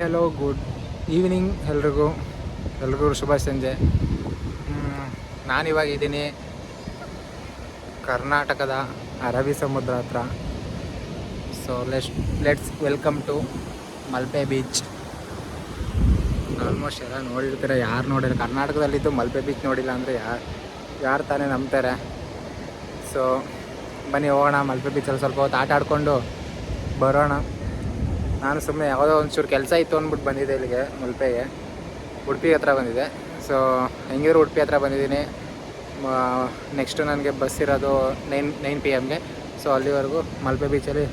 Hello, good evening ಎಲ್ರಿಗೂ ಶುಭ ಸಂಜೆ. ನಾನಿವಾಗ ಇದ್ದೀನಿ ಕರ್ನಾಟಕದ ಅರಬ್ಬಿ ಸಮುದ್ರ ಹತ್ರ. So let's welcome to Malpe beach. Almost ಎಲ್ಲ ನೋಡಿರ್ತಾರೆ, ಯಾರು ನೋಡಿರ ಕರ್ನಾಟಕದಲ್ಲಿದ್ದು ಮಲ್ಪೆ ಬೀಚ್ ನೋಡಿಲ್ಲ ಅಂದರೆ ಯಾರು ತಾನೇ ನಂಬ್ತಾರೆ. ಸೊ ಬನ್ನಿ ಹೋಗೋಣ ಮಲ್ಪೆ ಬೀಚಲ್ಲಿ ಸ್ವಲ್ಪ ಹೊತ್ತು ಆಟ ಆಡಿಕೊಂಡು ಬರೋಣ. ನಾನು ಸುಮ್ಮನೆ ಯಾವುದೋ ಒಂಚೂರು ಕೆಲಸ ಇತ್ತು ಅಂದ್ಬಿಟ್ಟು ಬಂದಿದ್ದೆ ಇಲ್ಲಿಗೆ ಮಲ್ಪೆಗೆ, ಉಡುಪಿ ಹತ್ರ ಬಂದಿದ್ದೆ. ಸೊ ಹೆಂಗಿದ್ರು ಉಡುಪಿ ಹತ್ರ ಬಂದಿದ್ದೀನಿ. ನೆಕ್ಸ್ಟು ನನಗೆ ಬಸ್ ಇರೋದು 9 PM. ಸೊ ಅಲ್ಲಿವರೆಗೂ ಮಲ್ಪೆ ಬೀಚಲ್ಲಿ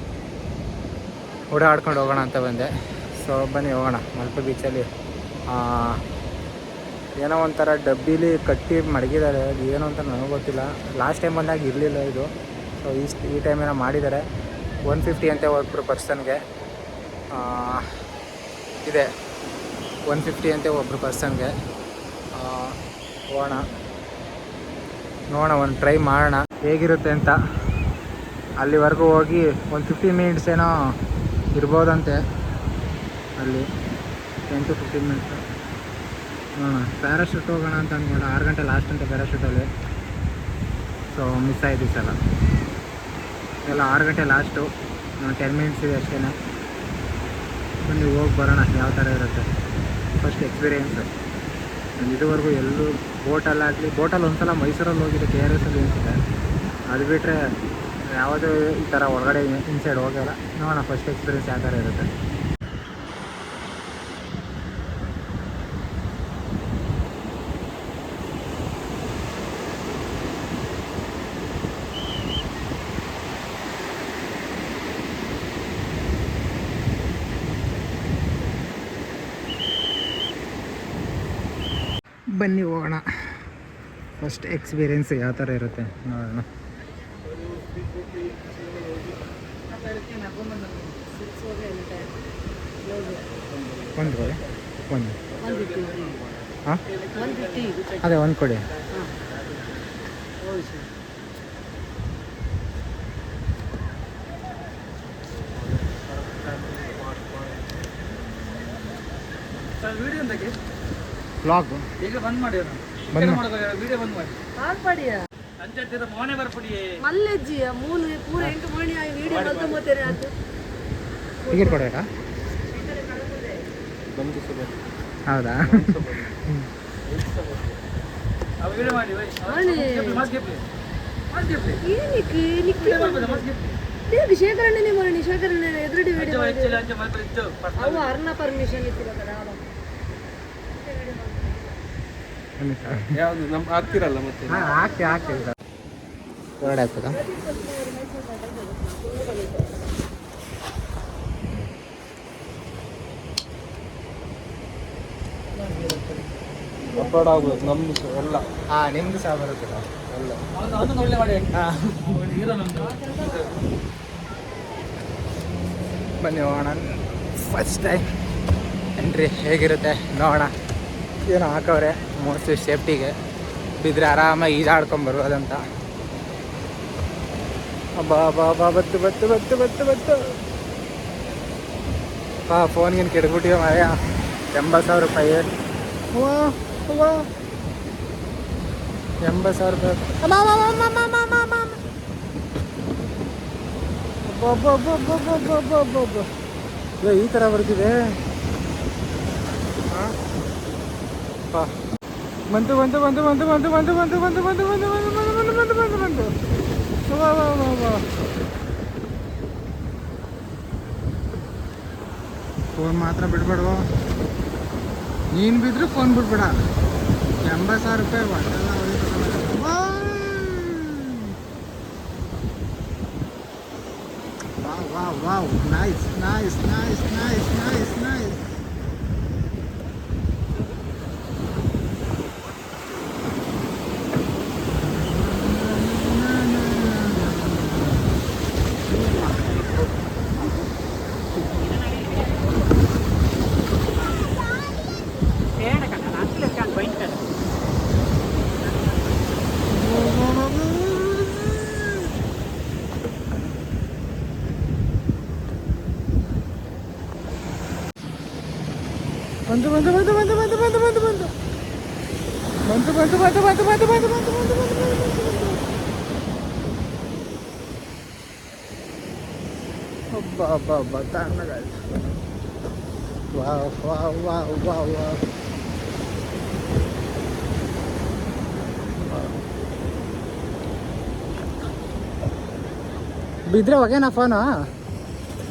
ಓಡಾಡ್ಕೊಂಡು ಹೋಗೋಣ ಅಂತ ಬಂದೆ. ಸೊ ಬನ್ನಿ ಹೋಗೋಣ ಮಲ್ಪೆ ಬೀಚಲ್ಲಿ. ಏನೋ ಒಂಥರ ಡಬ್ಬಿಲಿ ಕಟ್ಟಿ ಮಡಗಿದ್ದಾರೆ, ಅದು ಏನು ಅಂತ ನನಗೆ ಗೊತ್ತಿಲ್ಲ. ಲಾಸ್ಟ್ ಟೈಮ್ ಬಂದಾಗ ಇರಲಿಲ್ಲ ಇದು. ಸೊ ಈ ಟೈಮ್ ಏನೋ ಮಾಡಿದ್ದಾರೆ. 150 ಅಂತೆ ಒಬ್ಬರು ಪರ್ಸನ್ಗೆ ಇದೆ. 150 ಅಂತೆ ಒಬ್ಬರು ಪರ್ಸನ್ಗೆ. ಹೋಗೋಣ, ನೋಡೋಣ, ಒಂದು ಟ್ರೈ ಮಾಡೋಣ ಹೇಗಿರುತ್ತೆ ಅಂತ. ಅಲ್ಲಿವರೆಗೂ ಹೋಗಿ ಒಂದು 15 ಮಿನಿಟ್ಸ್ ಏನೋ ಇರ್ಬೋದಂತೆ ಅಲ್ಲಿ, 10 to 15 ಮಿನಿಟ್ಸ್. ನೋಡೋಣ, ಪ್ಯಾರಾಶೂಟ್ ಹೋಗೋಣ ಅಂತ ಅಂದ್ಕೊಂಡು 6 ಗಂಟೆ ಲಾಸ್ಟ್ ಅಂತೆ ಪ್ಯಾರಾಶೂಟಲ್ಲಿ. ಸೊ ಮಿಸ್ ಆಯ್ತು ಈ ಸಲ. ಎಲ್ಲ 6 ಗಂಟೆ ಲಾಸ್ಟು, 10 ಮಿನಿಟ್ಸ್ ಇದೆ ಅಷ್ಟೇ. ಬನ್ನಿ ಹೋಗಿ ಬರೋಣ ಯಾವ ಥರ ಇರುತ್ತೆ ಫಸ್ಟ್ ಎಕ್ಸ್ಪೀರಿಯೆನ್ಸು. ನಾನು ಇದುವರೆಗೂ ಎಲ್ಲೂ ಬೋಟಲ್ಲಿ ಒಂದು ಸಲ ಮೈಸೂರಲ್ಲಿ ಹೋಗಿದೆ, KRS ಅಲ್ಲಿ ಅನಿಸುತ್ತೆ. ಅದು ಬಿಟ್ಟರೆ ಯಾವುದೂ ಈ ಥರ ಒಳಗಡೆ ಇನ್ಸೈಡ್ ಹೋಗಲ್ಲ. ನೋಡೋಣ ಫಸ್ಟ್ ಎಕ್ಸ್ಪೀರಿಯೆನ್ಸ್ ಯಾವ ಥರ ಇರುತ್ತೆ. ಬನ್ನಿ ಹೋಗೋಣ, ಫಸ್ಟ್ ಎಕ್ಸ್ಪೀರಿಯೆನ್ಸ್ ಯಾವ ಥರ ಇರುತ್ತೆ ನೋಡೋಣ. ಒಂದು ಹಾಂ ಅದೇ ಒಂದು ಕೊಡಿ. ಬ್ಲಾಗ್ ಈಗ ಬಂದ್ ಮಾಡಿ ವಿಡಿಯೋ ಬಂದ್ ಮಾಡಿ ಆಗ್ಪಡಿಯಾ ಅಂಜತ್ತಿರ ಮೋನೆ ಬರ್ಪಡಿಯೇ ಮಲ್ಲಜ್ಜಿಯ ಮೂಲ ಪೂರ 8 ಮಣಿ ಆಗಿ ವಿಡಿಯೋ ಬಂದು ಮೋತೇನೆ ಅದು ಟಿಕೆಟ್ ಕೊಡಬೇಕಾ? ಬಂದು ಸುಬೆ ಹೌದಾ? ಆ ವಿಡಿಯೋ ಮಾಡಿ ಏನಕ್ಕೆ ನಿಕ್ಕೆ ದೇವಿ ಶೇಖರಣೆ ಮಾಡಿ ಶೇಖರಣೆ ಎದುರುಡಿ ವಿಡಿಯೋ ಅವು ಅರ್ನ ಪರ್ಮಿಷನ್ ಇತ್ತಿರಲ್ಲ ಯಾವುದು ನಮ್ಮ ಆಗ್ತಿರಲ್ಲ ಮತ್ತೆ ಹಾಕಿ ಹೊರಡೆ ಆಗ್ತದಾ? ಅಪ್ಲೋಡ್ ಆಗ್ಬೋದು ನಮ್ದು ಎಲ್ಲ. ನಿಮ್ದು ಸಹ ಬರುತ್ತಲ್ಲ ಎಲ್ಲ ಒಳ್ಳೆ ಮಾಡಿ. ಬನ್ನಿ ಹೋಗೋಣ, ಫಸ್ಟ್ ಟೈಮ್ ಎಂಟ್ರಿ ಹೇಗಿರುತ್ತೆ ನೋಡೋಣ. ಏನೋ ಹಾಕವ್ರೆ ಮೋಸ್ಟ್ಲಿ ಸೇಫ್ಟಿಗೆ, ಬಿದ್ದರೆ ಆರಾಮಾಗಿ ಈಜಾಡ್ಕೊಂಬರ್ಬೋದಂತ. ಬಾ ಬತ್ತು ಫೋನ್ಗೇನು ಕೆಡ್ಬಿಟ್ಟಿವೆ ಮಾಯ. 80,000 ರೂಪಾಯಿ. 80,000 ರೂಪಾಯಿ ಈ ಥರ ಬರ್ತಿದೆ. ಬಂತು ಫೋನ್ ಮಾತ್ರ ಬಿಡ್ಬೇಡುವ, ನೀನು ಬಿದ್ದರೂ ಫೋನ್ ಬಿಡ್ಬೇಡ. 80,000 ರೂಪಾಯಿ ಒಟ್ಟೆಲ್ಲ ವಾವ್ ನೈಸ್. ಬಂತು ಬಂತು ಬಂತು ಬಂತು ಬಂತು ಬಂತು ಬಂತು ಬಂತು ಬಂತು ಬಂತು ಬಂತು ಬಂತು ಬಂತು ಬಂತು ಬಂತು ಬಂತು ಬಂತು ಹಬ್ಬ ಹಬ್ಬ ಹಬ್ಬ ತಣ್ಣಗಾಯ್ತು. Wow wow wow wow wow. ಬಿದ್ದರೆ ಹೊಗೆನಾ ಫೋನು?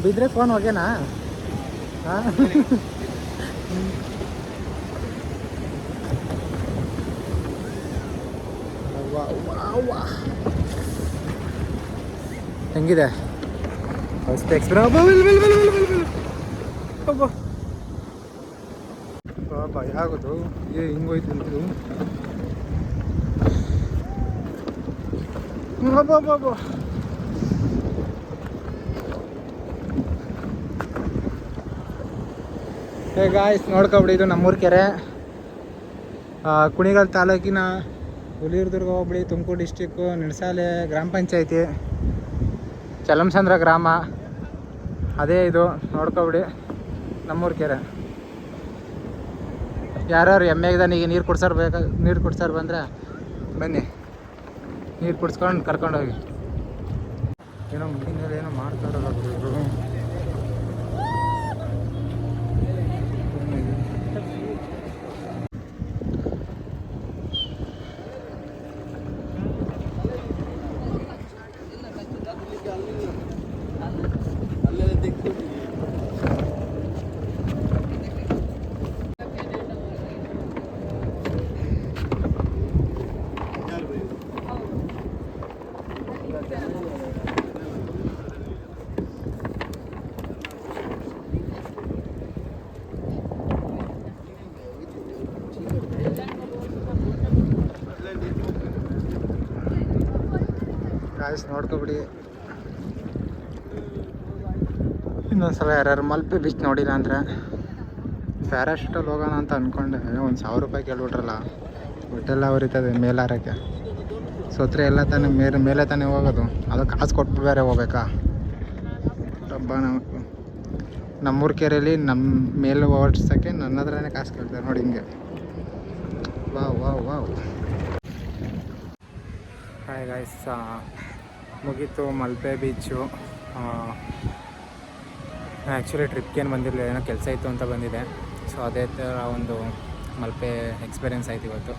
ಬಿದ್ದರೆ ಫೋನ್ ಹೊಗೆನಾ? ಹಾಂ ಹೆಂಗಿದೆ ಫಸ್ಟ್ ಭಯ ಆಗೋದು. ಹಿಂಗೋಯ್ತು ಅಂತಿದ್ದು. ಗಾಯ್ಸ್ ನೋಡ್ಕೊಬಿಡಿ, ಇದು ನಮ್ಮೂರು ಕೆರೆ, ಕುಣಿಗಲ್ ತಾಲೂಕಿನ ಹುಲಿಯೂರ್ದುರ್ಗ ಹೋಬಳಿ, ತುಮಕೂರು ಡಿಸ್ಟಿಕ್ಕು, ನಿಡ್ಸಾಲೆ ಗ್ರಾಮ ಪಂಚಾಯತಿ, ಚಲಮಸಂದ್ರ ಗ್ರಾಮ. ಅದೇ ಇದು ನೋಡ್ಕೊಬಿಡಿ ನಮ್ಮೂರು ಕೆರೆ. ಯಾರ್ಯಾರು ಎಮ್ಮೆಗದನಿಗೆ ನೀರು ಕುಡ್ಸೋರು ಬಂದರೆ ಬನ್ನಿ, ನೀರು ಕುಡ್ಸ್ಕೊಂಡು ಕರ್ಕೊಂಡೋಗಿ. ಏನೋ ಮುಂದಿನಲ್ಲಿ ಏನೋ ಮಾಡ್ತಾರಲ್ಲ ಇವರು. ಗಾಯ್ಸ್ ನೋಡ್ಕೊಬಿಡಿ. ಇನ್ನೊಂದ್ಸಲ ಯಾರ್ಯಾರು ಮಲ್ಪೆ ಬೀಚ್ ನೋಡಿಲ್ಲ ಅಂದರೆ ಪ್ಯಾರಾಶೂಟಲ್ಲಿ ಹೋಗೋಣ ಅಂತ ಅಂದ್ಕೊಂಡೆ. 1,000 ರೂಪಾಯಿ ಕೇಳ್ಬಿಟ್ರಲ್ಲ, ಹೊಟ್ಟೆಲ್ಲ ಉರಿತದೆ ಮೇಲಾರಕ್ಕೆ. ಸೋತ್ರೆ ಎಲ್ಲ ತಾನೇ ಮೇಲೆ ತಾನೇ ಹೋಗೋದು, ಅದು ಕಾಸು ಕೊಟ್ಟು ಬೇರೆ ಹೋಗ್ಬೇಕಾ? ಹಬ್ಬ ನಮ್ಮೂರು ಕೆರೆಯಲ್ಲಿ ನಮ್ಮ ಮೇಲೆ ಓಡಿಸೋಕ್ಕೆ ನನ್ನ ಹತ್ರನೇ ಕಾಸು ಕೇಳ್ತಾರೆ ನೋಡಿ. ಹಿಂಗೆ wow wow wow. Hi guys, ಮುಗೀತು ಮಲ್ಪೆ ಬೀಚು. ಆ್ಯಕ್ಚುಲಿ ಟ್ರಿಪ್ಗೇನು ಬಂದಿರಲಿಲ್ಲ, ಏನೋ ಕೆಲಸ ಇತ್ತು ಅಂತ ಬಂದಿದೆ. ಸೊ ಅದೇ ಥರ ಒಂದು ಮಲ್ಪೆ ಎಕ್ಸ್ಪೀರಿಯೆನ್ಸ್ ಆಯ್ತು ಇವತ್ತು.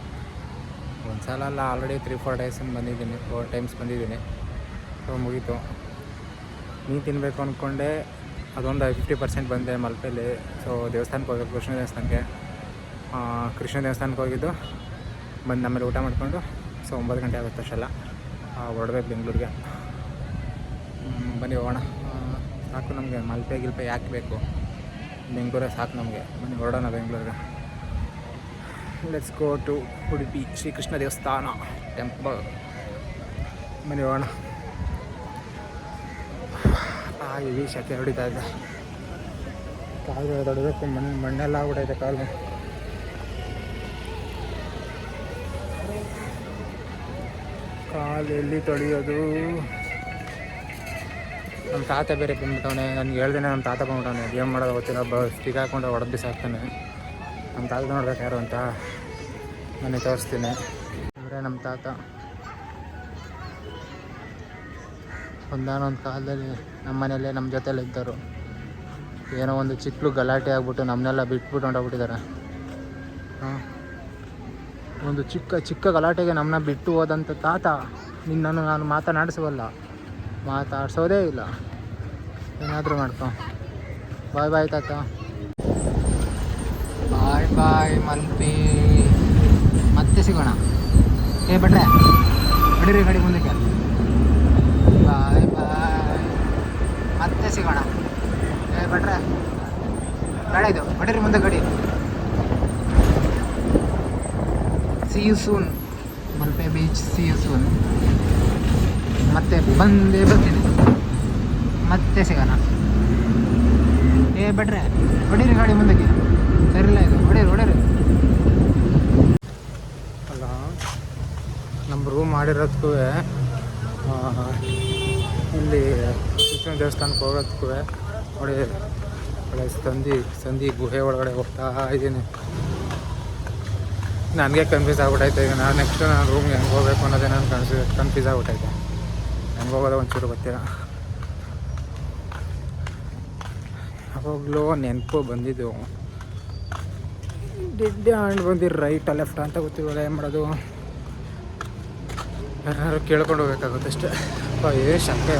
ಒಂದು ಸಲ ಅಲ್ಲ, ಆಲ್ರೆಡಿ 3-4 ಡೇಸ್ ಬಂದಿದ್ದೀನಿ, 4 ಟೈಮ್ಸ್ ಬಂದಿದ್ದೀನಿ. ಸೊ ಮುಗೀತು. ಮೀನು ತಿನ್ನಬೇಕು ಅಂದ್ಕೊಂಡೆ, ಅದೊಂದು 50% ಬಂದೆ ಮಲ್ಪೆಯಲ್ಲಿ. ಸೊ ದೇವಸ್ಥಾನಕ್ಕೆ ಹೋಗ್ಬೇಕು, ಕೃಷ್ಣ ದೇವಸ್ಥಾನಕ್ಕೆ ಹೋಗಿದ್ದು ಬಂದು ಆಮೇಲೆ ಊಟ ಮಾಡಿಕೊಂಡು, ಸೊ 9 ಗಂಟೆ ಆಗುತ್ತೆ ಅಷ್ಟೆಲ್ಲ ಹೊರಡ್ಬೇಕು ಬೆಂಗಳೂರಿಗೆ. ಬನ್ನಿ ಹೋಗೋಣ. ಸಾಕು ನಮಗೆ ಮಲ್ಪೆ ಗಿಲ್ಪೆ ಯಾಕೆ ಬೇಕು, ಬೆಂಗಳೂರೇ ಸಾಕು ನಮಗೆ. ಬನ್ನಿ ಹೊರಡೋಣ ಬೆಂಗಳೂರಿಗೆ. Let's go to Udupi Shri Krishna ದೇವಸ್ಥಾನ ಟೆಂಪಲ್. ಬನ್ನಿ ಹೋಗೋಣ. ಇಡೀ ಶಕೆ ಹೊಡಿತಾ ಇದೆ, ಕಾಲು ತೊಡಬೇಕು, ಮಣ್ಣೆಲ್ಲ ಆಗ್ಬಿಟ್ಟೈತೆ ಕಾಲು. ಎಲ್ಲಿ ತೊಳೆಯೋದು? ನಮ್ಮ ತಾತ ಬೇರೆ ಬಂದ್ಬಿಟ್ಟವನೆ. ನನಗೆ ಹೇಳ್ದೇನೆ ನಮ್ಮ ತಾತ ಬಂದ್ಬಿಟ್ಟವನೆ. ಏನು ಮಾಡೋದು ಗೊತ್ತಿಲ್ಲ, ಸ್ಟಿಕ್ ಹಾಕ್ಕೊಂಡು ಹೊಡೆದು ಬಿಸಾಕ್ತಾನೆ. ನಮ್ಮ ತಾತ ನೋಡ್ಬೇಕು ಯಾರು ಅಂತ ನನಗೆ ತೋರಿಸ್ತೀನಿ. ಅಂದರೆ ನಮ್ಮ ತಾತ ಒಂದಾನೊಂದು ಕಾಲದಲ್ಲಿ ನಮ್ಮ ಮನೇಲೆ ನಮ್ಮ ಜೊತೆಲಿ ಇದ್ದರು. ಏನೋ ಒಂದು ಚಿಕ್ಕ ಗಲಾಟೆ ಆಗ್ಬಿಟ್ಟು ನಮ್ಮನ್ನೆಲ್ಲ ಬಿಟ್ಬಿಟ್ಟು ಹೊಂಟೋಗ್ಬಿಟ್ಟಿದ್ದಾರೆ. ಒಂದು ಚಿಕ್ಕ ಗಲಾಟೆಗೆ ನಮ್ಮನ್ನ ಬಿಟ್ಟು ಹೋದಂಥ ತಾತ ನಿನ್ನನ್ನು ನಾನು ಮಾತಾಡಿಸೋದೇ ಇಲ್ಲ. ಏನಾದರೂ ಮಾಡ್ಕೊ. ಬಾಯ್ ಬಾಯ್ ತಾತ. ಬಾಯ್ ಬಾಯ್ ಮಲ್ಪೆ. ಮತ್ತೆ ಸಿಗೋಣ. ಬಿಟ್ರೆ ಹೊಡಿರಿ ಗಾಡಿ ಮುಂದಕ್ಕೆ. ಬಾಯ್ ಬಾಯ್, ಮತ್ತೆ ಸಿಗೋಣ. ಬಿಟ್ರೆ ಗಾಡಿ ಇದು, ಹೊಡಿರಿ ಮುಂದೆ ಗಾಡಿ. See you soon, Malpe beach. See you soon. ಮತ್ತೆ ಬರ್ತೀನಿ, ಮತ್ತೆ ಸಿಗೋಣ. ಬಿಟ್ರೆ ಹೊಡೀರಿ ಗಾಡಿ ಮುಂದಕ್ಕೆ. ಸರಿಲ್ಲ ಇದು, ಹೊಡೀರಿ. ಅಲ್ಲ, ನಮ್ಮ ರೂಮ್ ಮಾಡಿರೋದಕ್ಕೂ ಇಲ್ಲಿ ಕೃಷ್ಣ ದೇವಸ್ಥಾನಕ್ಕೆ ಹೋಗೋದಕ್ಕೂ ನೋಡಿ ಸಂಧಿ ಗುಹೆ ಒಳಗಡೆ ಹೋಗ್ತಾ ಇದ್ದೀನಿ. ನನಗೆ ಕನ್ಫ್ಯೂಸ್ ಆಗ್ಬಿಟ್ಟೈತೆ ಈಗ. ನಾನು ರೂಮ್ಗೆ ಹೆಂಗೆ ಹೋಗ್ಬೇಕು ಅನ್ನೋದೇ ನಾನು ಕನ್ಫ್ಯೂಸ್ ಆಗ್ಬಿಟ್ಟೈತೆ. ಹೆಂಗೆ ಹೋಗೋದು ಒಂಚೂರು ಗೊತ್ತಿಲ್ಲ. ಯಾವಾಗಲೂ ನೆನಪು ಬಂದಿದ್ದು ಡೆಡ್ ಹ್ಯಾಂಡ್ ಬಂದಿರು ರೈಟಾ ಲೆಫ್ಟ್ ಅಂತ ಗೊತ್ತಿಲ್ಲ. ಏನು ಮಾಡೋದು, ಯಾರು ಕೇಳ್ಕೊಂಡು ಹೋಗ್ಬೇಕಾಗುತ್ತೆ ಅಷ್ಟೇ. ಶಂಕೆ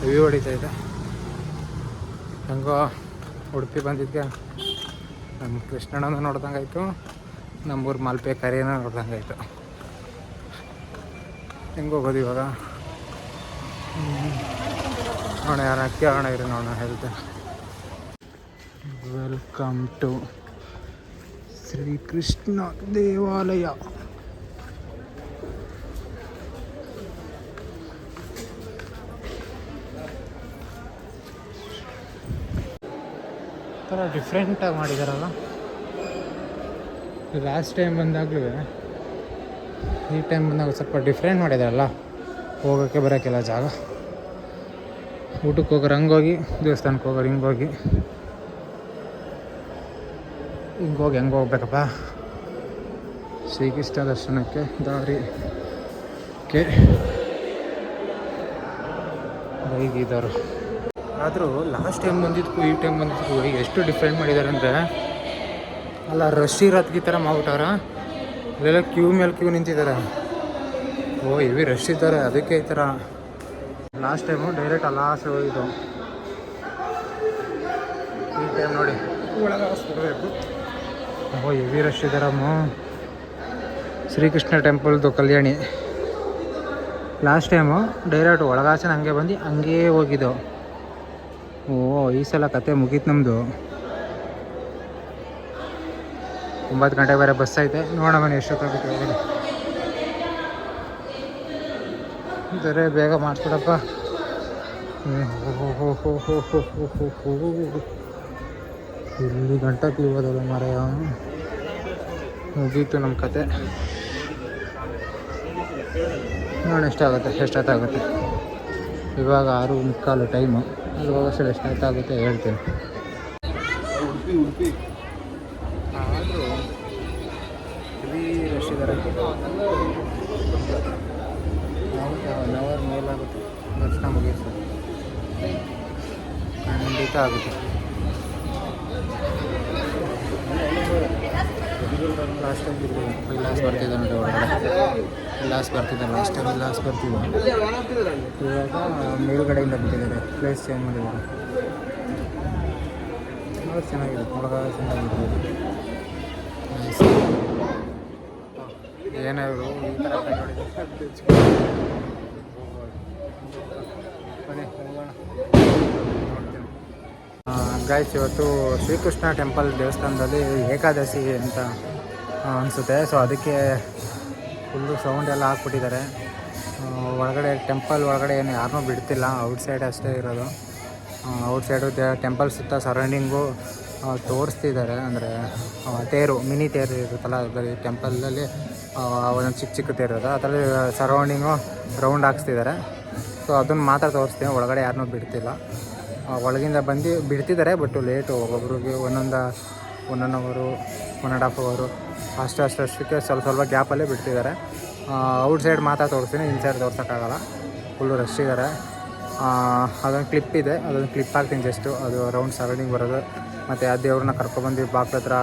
ಹೆವಿ ಹೊಡಿತೈತೆ. ಹೆಂಗೋ ಉಡುಪಿ ಬಂದಿದ್ದೆ ನಮ್ಮ ಕೃಷ್ಣಣ್ಣನ ನೋಡ್ದಂಗಾಯ್ತು, ನಮ್ಮೂರು ಮಲ್ಪೆ ಕರಿನ ನೋಡ್ದಂಗಾಯ್ತು. ಹೆಂಗೆ ಹೋಗೋದು ಇವಾಗ? ನೋಡೋಣ, ಯಾರು ಕೇಳೋಣ ಇರಿ, ನೋಡೋಣ ಹೇಳ್ತೇನೆ. ವೆಲ್ಕಮ್ ಟು ಶ್ರೀಕೃಷ್ಣ ದೇವಾಲಯ. ಥರ ಡಿಫ್ರೆಂಟಾಗಿ ಮಾಡಿದಾರಲ್ಲ. ಲಾಸ್ಟ್ ಟೈಮ್ ಬಂದಾಗಲೂ ಈ ಟೈಮ್ ಬಂದಾಗ ಸ್ವಲ್ಪ ಡಿಫ್ರೆಂಟ್ ಮಾಡಿದಾರಲ್ಲ. ಹೋಗೋಕ್ಕೆ ಬರೋಕ್ಕೆಲ್ಲ ಜಾಗ. ಊಟಕ್ಕೆ ಹೋಗೋರು ಹಂಗೋಗಿ, ದೇವಸ್ಥಾನಕ್ಕೆ ಹೋಗೋರು ಹಿಂಗೋಗಿ ಹೆಂಗೆ ಹೋಗ್ಬೇಕಪ್ಪ ಶ್ರೀಕೃಷ್ಣ ದರ್ಶನಕ್ಕೆ ದಾರಿ ಬೈಗಿದ್ದಾರೆ. ಆದರೂ ಲಾಸ್ಟ್ ಟೈಮ್ ಬಂದಿದ್ದಕ್ಕೂ ಈ ಟೈಮ್ ಬಂದಿದ್ದಕ್ಕೂ ಎಷ್ಟು ಡಿಫ್ರೆಂಟ್ ಮಾಡಿದ್ದಾರೆ ಅಂದರೆ, ಅಲ್ಲ ರಶ್ ಇರೋದಕ್ಕೆ ಈ ಥರ ಮಾಡ್ಬಿಟ್ಟವ್ರ. ಅಲ್ಲೆಲ್ಲ ಕ್ಯೂ ನಿಂತಿದ್ದಾರೆ. ಇವಿ ರಶ್ ಇದ್ದಾರೆ, ಅದಕ್ಕೆ ಈ ಥರ. ಲಾಸ್ಟ್ ಟೈಮು ಡೈರೆಕ್ಟ್ ಲಾಸ್ಟ್ ಹೋಗಿದ್ದು. ಈ ಟೈಮ್ ನೋಡಿ ಒಳಗೆ ಹಾಸ್ಬಿಡ್ಬೇಕು. ಹೆವಿ ರಶ್ ಇದ್ದಾರಮ್ಮ. ಶ್ರೀಕೃಷ್ಣ ಟೆಂಪಲ್ದು ಕಲ್ಯಾಣಿ. ಲಾಸ್ಟ್ ಟೈಮು ಡೈರೆಕ್ಟ್ ಒಳಗಾಸನ ಹಂಗೆ ಬಂದು ಹಂಗೇ ಹೋಗಿದ್ದು. ಈ ಸಲ ಕತೆ ಮುಗೀತು ನಮ್ಮದು. 9 ಗಂಟೆಗೆ ಬೇರೆ ಬಸ್ ಐತೆ. ನೋಡೋಣ ಬನ್ನಿ ಎಷ್ಟೊತ್ತಾಗುತ್ತೆ. ಬರೇ ಬೇಗ ಮಾಡಿಸ್ಬಿಡಪ್ಪ. ಇಲ್ಲಿ ಗಂಟೆ ಕ್ಲೀಬೋದಲ್ಲ ಮಾರಾಯ. ಮುಗೀತು ನಮ್ಮ ಕತೆ. ನೋಡೋಣ ಎಷ್ಟೊತ್ತಾಗುತ್ತೆ. ಇವಾಗ 6:45 ಟೈಮು. ಅಲ್ಲಿ ಹೋಗೋಷ್ಟು ಎಷ್ಟೊತ್ತಾಗುತ್ತೆ ಹೇಳ್ತೀನಿ. ಆದರೂ ಹೆವಿ ರಶ್ ಇದ್ದಾರೆ. 1 ಅವರ್ ಮೇಲಾಗುತ್ತೆ ದರ್ಶನ ಮುಗಿಯುತ್ತೆ. ಖಂಡಿತ ಆಗುತ್ತೆ. ಲಾಸ್ಟ್ ಟೈಮ್ ವಿಲಾಸ್ ಬರ್ತಿದ್ದೆ ನೋಡಿ ಒಳಗಡೆ. ಲಾಸ್ಟ್ ಬರ್ತಿದ್ದೆ. ಇವಾಗ ಮೇಲ್ಗಡೆಯಿಂದ ಬಿಟ್ಟಿದ್ದಾರೆ. ಪ್ಲೇಸ್ ಚೇಂಜ್ ಮಾಡಿದ್ದಾರೆ. ನೋಡೋದು ಚೆನ್ನಾಗಿದೆ. ಒಳಗೆ ಚೆನ್ನಾಗಿರ್ಬೋದು. ಏನೇ ಇವರು ಈ ಥರ ಬನ್ನಿ ಹೋಗೋಣ. ಗಾಯ್ಸ್, ಇವತ್ತು ಶ್ರೀಕೃಷ್ಣ ಟೆಂಪಲ್ ದೇವಸ್ಥಾನದಲ್ಲಿ ಏಕಾದಶಿ ಅಂತ ಅನಿಸುತ್ತೆ. ಸೊ ಅದಕ್ಕೆ ಫುಲ್ಲು ಸೌಂಡ್ ಎಲ್ಲ ಹಾಕ್ಬಿಟ್ಟಿದ್ದಾರೆ. ಒಳಗಡೆ ಟೆಂಪಲ್ ಒಳಗಡೆ ಏನು ಯಾರನ್ನೂ ಬಿಡ್ತಿಲ್ಲ. ಔಟ್ಸೈಡ್ ಅಷ್ಟೇ ಇರೋದು. ಔಟ್ಸೈಡು ಟೆಂಪಲ್ ಸುತ್ತ ಸರೌಂಡಿಂಗು ತೋರಿಸ್ತಿದ್ದಾರೆ. ಅಂದರೆ ತೇರು, ಮಿನಿ ತೇರು ಇರುತ್ತಲ್ಲ, ಬರೀ ಟೆಂಪಲಲ್ಲಿ ಒಂದೊಂದು ಚಿಕ್ಕ ತೇರು ಇರೋದು. ಅದರಲ್ಲಿ ಸರೌಂಡಿಂಗು ರೌಂಡ್ ಹಾಕ್ಸ್ತಿದ್ದಾರೆ. ಸೊ ಅದನ್ನು ಮಾತ್ರ ತೋರಿಸ್ತೀನಿ. ಒಳಗಡೆ ಯಾರನ್ನೂ ಬಿಡ್ತಿಲ್ಲ. ಒಳಗಿಂದ ಬಂದು ಬಿಡ್ತಿದ್ದಾರೆ, ಬಟ್ ಲೇಟು. ಒಬ್ಬೊಬ್ರಿಗೆ 1 ಅವರು 1.5 ಅವರು ಅಷ್ಟಕ್ಕೆ ಸ್ವಲ್ಪ ಗ್ಯಾಪಲ್ಲೇ ಬಿಡ್ತಿದ್ದಾರೆ. ಔಟ್ಸೈಡ್ ಮಾತ್ರ ತೋರಿಸ್ತೀನಿ, ಇನ್ಸೈಡ್ ತೋರ್ಸೋಕ್ಕಾಗಲ್ಲ. ಫುಲ್ಲು ರಶ್ ಇದ್ದಾರೆ. ಅದೊಂದು ಕ್ಲಿಪ್ ಇದೆ, ಅದೊಂದು ಕ್ಲಿಪ್ ಹಾಕ್ತೀನಿ ಜಸ್ಟು. ಅದು ರೌಂಡ್ ಸರೌಂಡಿಂಗ್ ಬರೋದು. ಮತ್ತು ಆ ದೇವ್ರನ್ನ ಕರ್ಕೊಬಂದು ಬಾಕ್ಲ ಹತ್ರ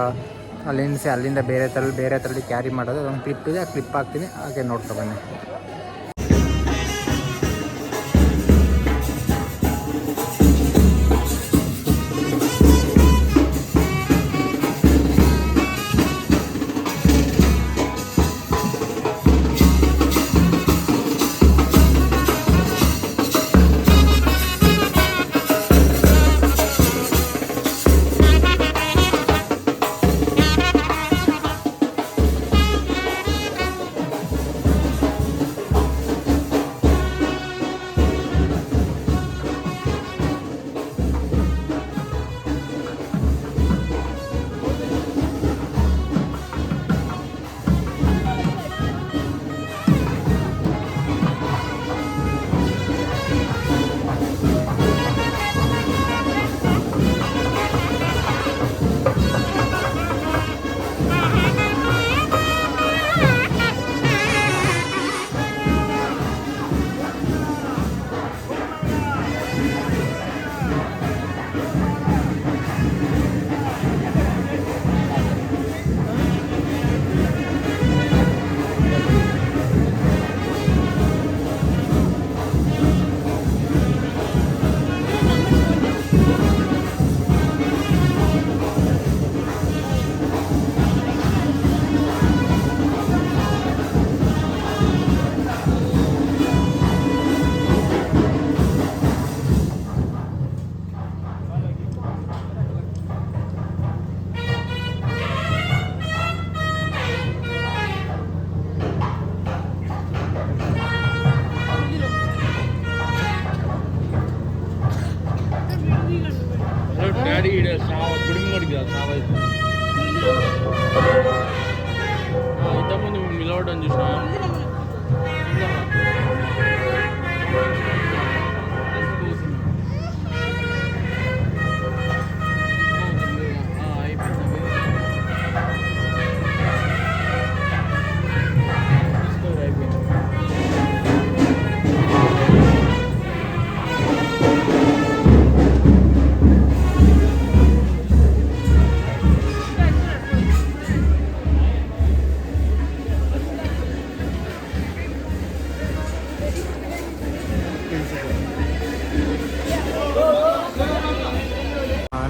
ಅಲ್ಲಿಂದ ಬೇರೆ ಥರದಲ್ಲಿ ಕ್ಯಾರಿ ಮಾಡೋದು. ಅದೊಂದು ಕ್ಲಿಪ್ ಇದೆ, ಆ ಕ್ಲಿಪ್ ಹಾಕ್ತೀನಿ. ಹಾಗೆ ನೋಡ್ಕೊಬನ್ನಿ.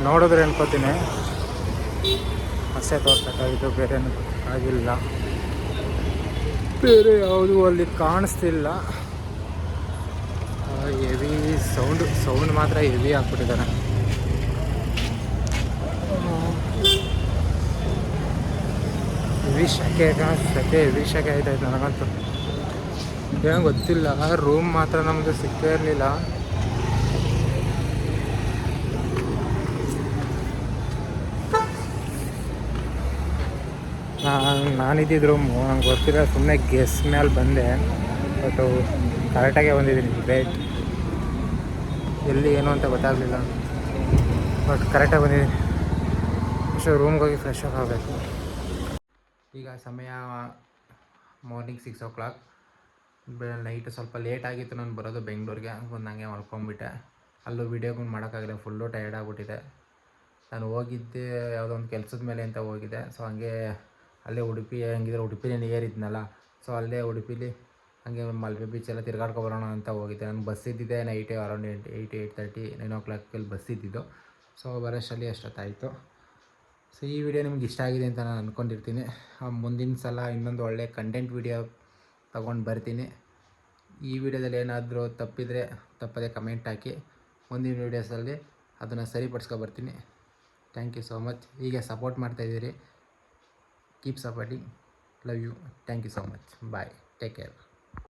ನೋಡಿದ್ರೆ ಅನ್ಕೋತೀನಿ ಅಷ್ಟೇ ತೋರ್ಸೋಕ್ಕಾಗಿತ್ತು, ಬೇರೆ ಆಗಿಲ್ಲ. ಬೇರೆ ಯಾವುದು ಅಲ್ಲಿ ಕಾಣಿಸ್ತಿಲ್ಲ. ಹೆವಿ ಸೌಂಡ್ ಮಾತ್ರ ಹೆವಿ ಹಾಕ್ಬಿಟ್ಟಿದ್ದಾರೆ. ಹೆವಿ ಶೆಕೆ ಆಯ್ತಾಯ್ತು ನನಗಂತೂ. ಏನೋ ಗೊತ್ತಿಲ್ಲ, ರೂಮ್ ಮಾತ್ರ ನಮ್ಮದು ಸಿಕ್ಕೇ ಇರಲಿಲ್ಲ. ನಾನಿದ್ದಿದ್ದು ರೂಮು ನಂಗೆ ಗೊತ್ತಿಲ್ಲ, ಸುಮ್ಮನೆ ಗೆಸ್ ಮೇಲೆ ಬಂದೆ. ಬಟ್ ಕರೆಕ್ಟಾಗೆ ಬಂದಿದ್ದೀನಿ. ರೇಟ್ ಎಲ್ಲಿ ಏನು ಅಂತ ಗೊತ್ತಾಗಲಿಲ್ಲ, ಬಟ್ ಕರೆಕ್ಟಾಗಿ ಬಂದಿದ್ದೀನಿ. ಅಷ್ಟು ರೂಮ್ಗೆ ಹೋಗಿ ಫ್ರೆಶ್ ಆಗಬೇಕು. ಈಗ ಸಮಯ ಮಾರ್ನಿಂಗ್ 6 o'clock. ನೈಟು ಸ್ವಲ್ಪ ಲೇಟ್ ಆಗಿತ್ತು ನಾನು ಬರೋದು ಬೆಂಗಳೂರಿಗೆ. ಬಂದು ಹಂಗೆ ಮಲ್ಕೊಂಡ್ಬಿಟ್ಟೆ. ಅಲ್ಲೂ ವೀಡಿಯೋಗಳು ಮಾಡೋಕ್ಕಾಗಲ್ಲ, ಫುಲ್ಲು ಟಯರ್ಡ್ ಆಗಿಬಿಟ್ಟಿದೆ. ನಾನು ಹೋಗಿದ್ದೆ ಯಾವುದೋ ಒಂದು ಕೆಲಸದ ಮೇಲೆ ಅಂತ ಹೋಗಿದ್ದೆ. ಸೊ ಹಂಗೆ ಅಲ್ಲೇ ಉಡುಪಿ, ಹಂಗಿದ್ರೆ ಉಡುಪಿಲೇ ನಿಯರ್ ಇದ್ನಲ್ಲ, ಸೊ ಅಲ್ಲೇ ಉಡುಪಿಲಿ ಹಾಗೆ ಮಲ್ಪೆ ಬೀಚೆಲ್ಲ ತಿರ್ಗಾಡ್ಕೊಬರೋಣ ಅಂತ ಹೋಗಿದ್ದೆ. ನಾನು ಬಸ್ ಇದ್ದಿದ್ದೆ ನೈಟೇ ಅರೌಂಡ್ 8:30 9 o'clock ಬಸ್ ಇದ್ದಿದ್ದು. ಸೊ ಬರೋಷ್ಟರಲ್ಲಿ ಅಷ್ಟೊತ್ತಾಯಿತು. ಸೊ ಈ ವಿಡಿಯೋ ನಿಮ್ಗೆ ಇಷ್ಟ ಆಗಿದೆ ಅಂತ ನಾನು ಅಂದ್ಕೊಂಡಿರ್ತೀನಿ. ಮುಂದಿನ ಸಲ ಇನ್ನೊಂದು ಒಳ್ಳೆ ಕಂಟೆಂಟ್ ವಿಡಿಯೋ ತೊಗೊಂಡು ಬರ್ತೀನಿ. ಈ ವಿಡಿಯೋದಲ್ಲಿ ಏನಾದರೂ ತಪ್ಪಿದರೆ ತಪ್ಪದೇ ಕಮೆಂಟ್ ಹಾಕಿ. ಮುಂದಿನ ವೀಡಿಯೋಸಲ್ಲಿ ಅದನ್ನು ಸರಿಪಡಿಸ್ಕೊಬರ್ತೀನಿ. Thank you so much. ಹೀಗೆ ಸಪೋರ್ಟ್ ಮಾಡ್ತಾಯಿದ್ದೀರಿ. Keep supporting. Love you. Thank you so much. Bye. Take care.